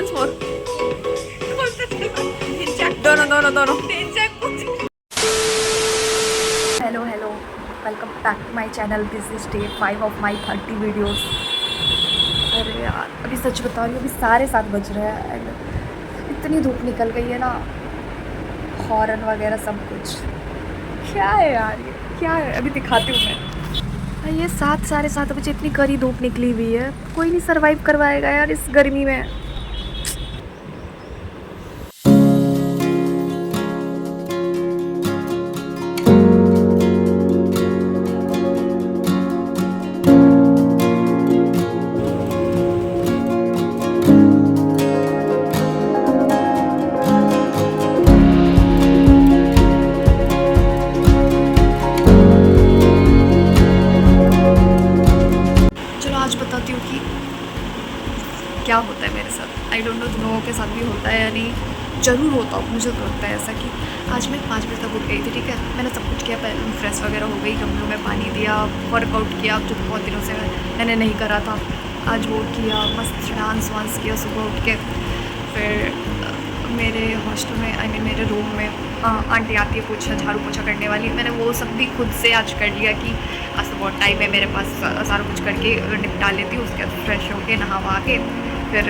once more. दोनों. Hello. Welcome back to my channel. This is day 5 of my 30 videos. अरे यार, अभी सच बता रही हूँ, अभी 7:30 बज रहे हैं एंड इतनी धूप निकल गई है ना, हॉर्न वगैरह सब कुछ. क्या है यार, ये क्या है? अभी दिखाती हूँ मैं. ये 7 साढ़े 7 बजे इतनी कड़ी धूप निकली हुई है. कोई नहीं सर्वाइव करवाएगा यार इस गर्मी में. बताती हूँ कि क्या होता है मेरे साथ. आई डोंट नो तुम लोगों के साथ भी होता है या नहीं. ज़रूर होता हो, मुझे तो लगता है ऐसा कि आज मैं 5 बजे तक उठ गई थी. ठीक है, मैंने सब कुछ किया, पहले फ्रेश वगैरह हो गई, गमलों में पानी दिया, वर्कआउट किया जो बहुत दिनों से मैंने नहीं करा था. आज वो किया, मस्त डांस वांस किया सुबह उठ के. फिर मेरे हॉस्टल में आई मीन मेरे रूम में आंटी आती है पोछा झाड़ू पोछा करने वाली. मैंने वो सब भी खुद से आज कर लिया कि आज तो बहुत टाइम है मेरे पास, सारा कुछ करके निपटा लेती हूँ. उसके बाद फ्रेश होके नहा वहा के फिर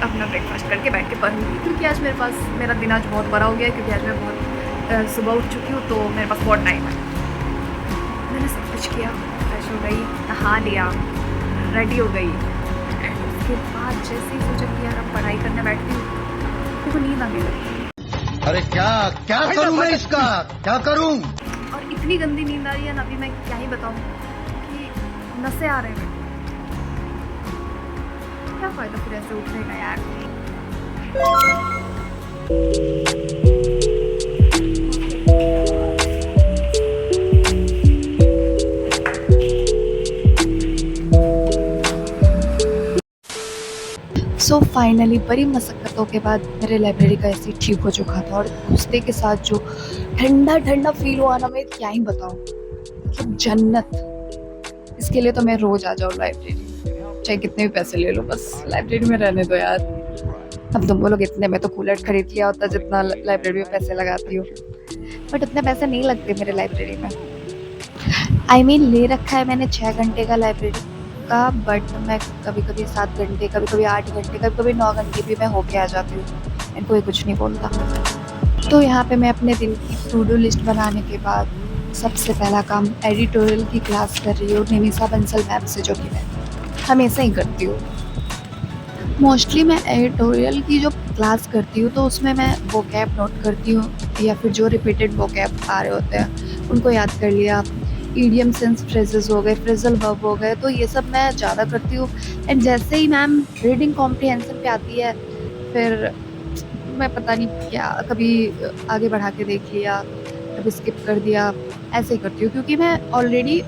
अपना ब्रेकफास्ट करके बैठ के पढ़ूँगी. क्योंकि आज मेरे पास मेरा दिन आज बहुत बड़ा हो गया है, क्योंकि आज मैं बहुत सुबह उठ चुकी हूँ, तो मेरे पास बहुत टाइम है. मैंने सब कुछ किया, फ्रेश हो गई, नहा लिया, रेडी हो गई. एंड उसके बाद जैसे ही सोचा कि यार अब पढ़ाई करने बैठती हूँ, देखो नींद आ गई. अरे क्या करूं मैं इसका, क्या करूं? और इतनी गंदी नींद आ रही है ना, अभी मैं क्या ही बताऊं कि नशे आ रहे हैं. क्या फायदा फिर ऐसे उठने का यार. सो फाइनली बड़ी मशक्क़तों के बाद मेरे लाइब्रेरी का ऐसे ठीक हो चुका था. और घुसते के साथ जो ठंडा ठंडा फील हुआ ना, मैं क्या ही बताऊँ, मतलब जन्नत. इसके लिए तो मैं रोज़ आ जाऊँ लाइब्रेरी, चाहे कितने भी पैसे ले लो, बस लाइब्रेरी में रहने दो यार. अब तुम बोलोगे इतने में तो कूलर खरीद लिया होता जितना लाइब्रेरी में पैसे लगाती हो. बट इतने पैसे नहीं लगते मेरे लाइब्रेरी में. आई मीन ले रखा है मैंने 6 घंटे का लाइब्रेरी का, बट मैं कभी कभी 7 घंटे, कभी कभी 8 घंटे, कभी कभी 9 घंटे भी मैं होके आ जाती हूँ. कोई कुछ नहीं बोलता. तो यहाँ पे मैं अपने दिन की टू डू लिस्ट बनाने के बाद सबसे पहला काम एडिटोरियल की क्लास कर रही हूँ निमिषा बंसल मैम से, जो कि मैं हमेशा ही करती हूँ. मोस्टली मैं एडिटोरियल की जो क्लास करती हूँ तो उसमें मैं वोकैब नोट करती हूँ, या फिर जो रिपीटेड वोकैब आ रहे होते हैं उनको याद कर लिया. ईडियम सेंस फ्रेजेस हो गए, फ्रेजल वर्ब हो गए, तो ये सब मैं ज़्यादा करती हूँ. एंड जैसे ही मैम रीडिंग कॉम्प्रिहेंशन पे आती है, फिर मैं पता नहीं क्या, कभी आगे बढ़ा के देख लिया, कभी स्किप कर दिया, ऐसे ही करती हूँ. क्योंकि मैं ऑलरेडी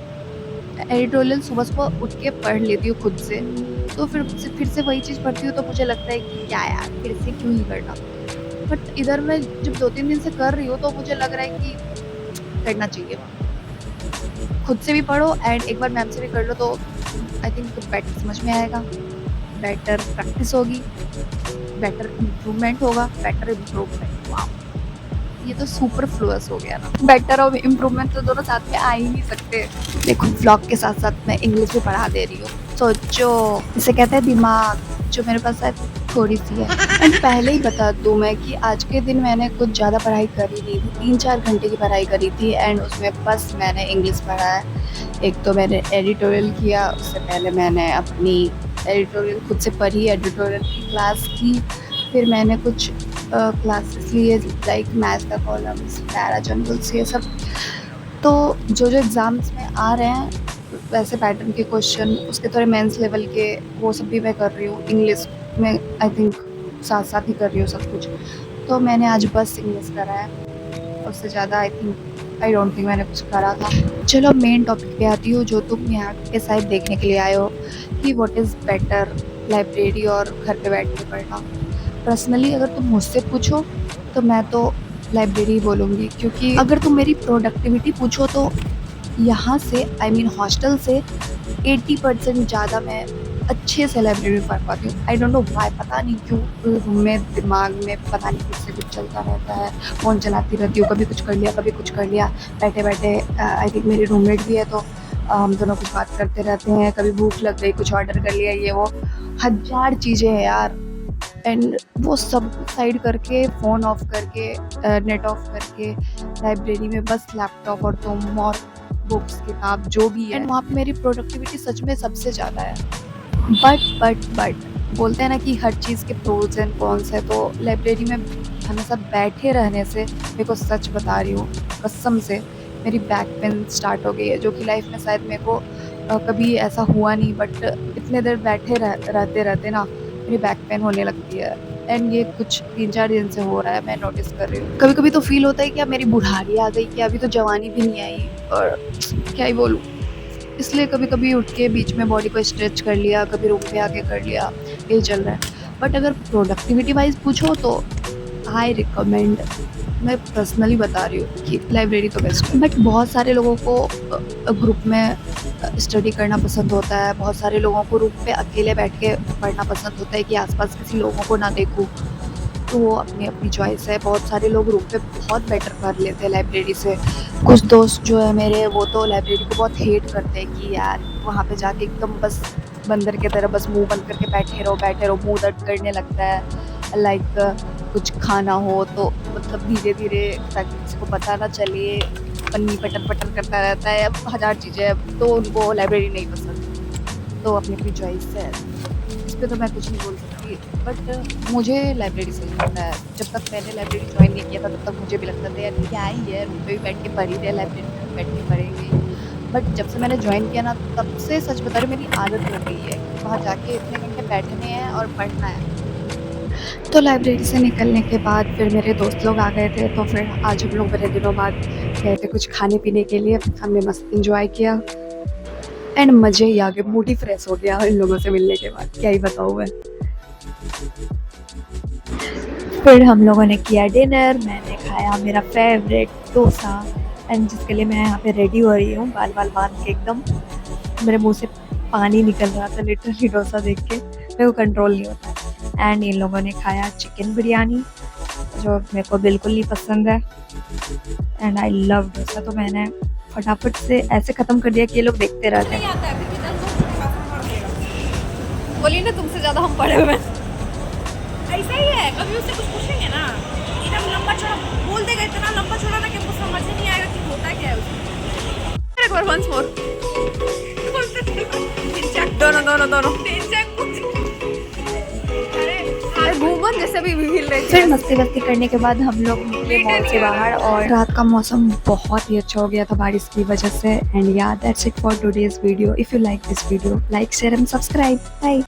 एडिटोरियल सुबह सुबह उठ के पढ़ लेती हूँ खुद से, तो फिर से वही चीज़ पढ़ती हूँ तो मुझे लगता है कि क्या यार फिर से क्यों ही करना. बट इधर मैं जब 2-3 दिन से कर रही हूँ तो मुझे लग रहा है कि करना चाहिए. खुद से भी पढ़ो एंड एक बार मैम से भी कर लो, तो आई थिंक तो बेटर समझ में आएगा, बेटर प्रैक्टिस होगी, बेटर इम्प्रूवमेंट होगा. बेटर इम्प्रूवमेंट, वाह, ये तो सुपर फ्लुअस हो गया ना. बेटर और इम्प्रूवमेंट तो दोनों साथ में आ ही नहीं सकते. देखो व्लॉग के साथ साथ मैं इंग्लिश भी पढ़ा दे रही हूँ. सोचो, इसे कहते हैं दिमाग, जो मेरे पास शायद थोड़ी सी है. एंड पहले ही बता दूँ मैं कि आज के दिन मैंने कुछ ज़्यादा पढ़ाई करी नहीं थी. 3-4 घंटे की पढ़ाई करी थी एंड उसमें बस मैंने इंग्लिश पढ़ा है. एक तो मैंने एडिटोरियल किया, उससे पहले मैंने अपनी एडिटोरियल खुद से पढ़ी, एडिटोरियल की क्लास की. फिर मैंने कुछ क्लासेस लिए लाइक मैथ्स का कॉलम्स, पैरा जनरल्स, ये सब. तो जो एग्ज़ाम्स में आ रहे हैं वैसे पैटर्न के क्वेश्चन, उसके थोड़े मेंस लेवल के, वो सब भी मैं कर रही हूँ. इंग्लिश में आई थिंक साथ साथ ही कर रही हूँ सब कुछ. तो मैंने आज बस इंग्लिश करा है, उससे ज़्यादा आई डोंट थिंक मैंने कुछ करा था. चलो मेन टॉपिक पे आती हूँ, जो तुम यहाँ के साइड देखने के लिए आए हो कि व्हाट इज़ बेटर, लाइब्रेरी और घर पे बैठ के पढ़ना. पर्सनली अगर तुम मुझसे पूछो तो मैं तो लाइब्रेरी बोलूँगी. क्योंकि अगर तुम मेरी प्रोडक्टिविटी पूछो तो यहाँ से आई मीन हॉस्टल से 80% ज़्यादा मैं अच्छे से लाइब्रेरी में पढ़ पाती हूँ। आई डोंट नो व्हाई, पता नहीं क्यों रूम में दिमाग में पता नहीं किससे कुछ चलता रहता है, फ़ोन चलाती रहती हूँ, कभी कुछ कर लिया, कभी कुछ कर लिया। बैठे-बैठे आई थिंक मेरी रूममेट भी है तो हम दोनों कुछ बात करते रहते हैं, कभी भूख लग गई, कुछ ऑर्डर कर लिया, ये वो, हज़ार चीज़ें हैं यार। एंड वो सब साइड करके, फ़ोन ऑफ करके, नेट ऑफ करके, लाइब्रेरी में बस लैपटॉप और तुम और बुक्स, किताब जो भी है, एंड वहाँ पे मेरी प्रोडक्टिविटी सच में सबसे ज़्यादा है। बट बोलते हैं ना कि हर चीज़ के प्रोज एंड कॉन्स है, तो लाइब्रेरी में हमेशा बैठे रहने से, मेरे को सच बता रही हूँ कसम से, मेरी बैक पेन स्टार्ट हो गई है, जो कि लाइफ में शायद मेरे को कभी ऐसा हुआ नहीं, बट इतने देर बैठे रहते ना मेरी बैक पेन होने लगती है। एंड ये कुछ 3-4 दिन से हो रहा है, मैं नोटिस कर रही हूँ। कभी-कभी तो फ़ील होता है कि अब मेरी बुढ़ारी आ गई, कि अभी तो जवानी भी नहीं आई, और क्या ही बोलूँ। इसलिए कभी-कभी उठ के बीच में बॉडी को स्ट्रेच कर लिया, कभी रूम पे आके कर लिया, यही चल रहा है। बट अगर प्रोडक्टिविटी वाइज़ पूछो तो आई रिकमेंड, मैं पर्सनली बता रही हूँ कि लाइब्रेरी तो बेस्ट है। बट बहुत सारे लोगों को ग्रुप में स्टडी करना पसंद होता है, बहुत सारे लोगों को रूम पे अकेले बैठ के पढ़ना पसंद होता है कि आस-पास किसी लोगों को ना देखूँ, तो वो अपनी-अपनी चॉइस है। बहुत सारे लोग रूम पे बहुत बेटर पढ़ लेते हैं लाइब्रेरी से। कुछ दोस्त जो है मेरे, वो तो लाइब्रेरी को बहुत हेट करते हैं कि यार वहाँ पे जाके एकदम बस बंदर की तरह बस मुँह बंद करके बैठे रहो, मुँह दर्द करने लगता है। लाइक कुछ खाना हो तो मतलब धीरे-धीरे, ताकि किसी को पता ना चले, पन्नी पटर-पटर करता रहता है, अब हज़ार चीज़ें हैं, तो उनको लाइब्रेरी नहीं पसंद। तो अपनी-अपनी चॉइस है, इस पे तो मैं कुछ नहीं बोल सकती। बट मुझे लाइब्रेरी सही लगता है। जब तक मैंने लाइब्रेरी जॉइन नहीं किया था, तब तक मुझे भी लगता था यार क्या ही है, रूम पे भी बैठ के पढ़ ही रहे, लाइब्रेरी में भी बैठ के पढ़ेंगे। बट जब से मैंने जॉइन किया ना, तब से सच बता रही हूँ, मेरी आदत हो गई है कि वहाँ जाके इतने घंटे बैठने हैं और पढ़ना है। तो लाइब्रेरी से निकलने के बाद फिर मेरे दोस्त लोग आ गए थे, तो फिर आज हम लोग बड़े दिनों बाद गए थे कुछ खाने-पीने के लिए। हमने मस्त एन्जॉय किया एंड मज़े ही आ गए, मूड ही फ्रेश हो गया इन लोगों से मिलने के बाद, क्या ही बताऊँ मैं। फिर हम लोगों ने किया डिनर, मैंने खाया मेरा फेवरेट डोसा, एंड जिसके लिए मैं यहाँ पे रेडी हो रही हूँ, बाल बांध के एकदम। मेरे मुँह से पानी निकल रहा था लिटरली डोसा देख के, मेरे को कंट्रोल नहीं होता। एंड इन लोगों ने खाया चिकन बिरयानी, जो मेरे को बिल्कुल नहीं पसंद है, एंड आई लव डोसा, तो मैंने फटाफट से ऐसे ख़त्म कर दिया कि ये लोग देखते रहते हैं। बोलिए ना, तुमसे ज्यादा हम पढ़े हुए हैं। ऐसा ही है, कभी उससे कुछ पूछेंगे ना, एकदम लंबा चौड़ा बोल देगा, इतना लंबा चौड़ा ना कि हमको समझ ही नहीं आएगा कि होता क्या है उसमें। एक बार वंस मोर, दोनों अरे घूमन जैसे भी हिल रहे थे। फिर मस्ती करने के बाद हम लोग निकले मॉल से बाहर, और रात का मौसम बहुत ही अच्छा हो गया था बारिश की वजह से। And yeah that's it for today's video. If you like this video, like, share and subscribe. Bye.